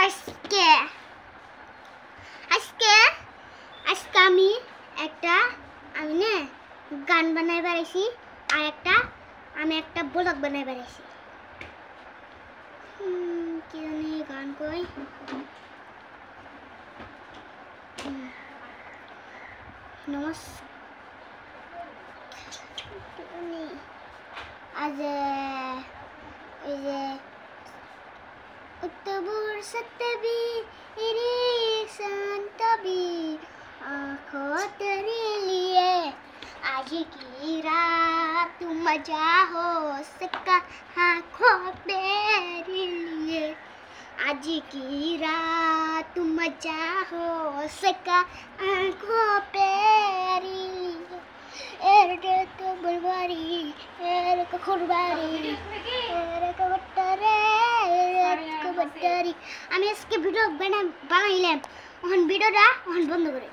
আজকে আজকে আজকে আমি না গান বানাই বেড়াইছি আর আমি একটা ব্লগ বানাই বেড়াইছি। কি জানি গান কই আজ এই যে October Satabi iri santabi आँखों तेरे लिए आज की रात मजा हो सका आँखों तेरे लिए आज की रात मजा हो सका आँखों तेरे लिए एरे तो बुलवारी एरे को खुरबारी एरे को बट्टरे আমি আজকে ভিডিও বানাইলাম, এখন ভিডিওটা বন্ধ করে।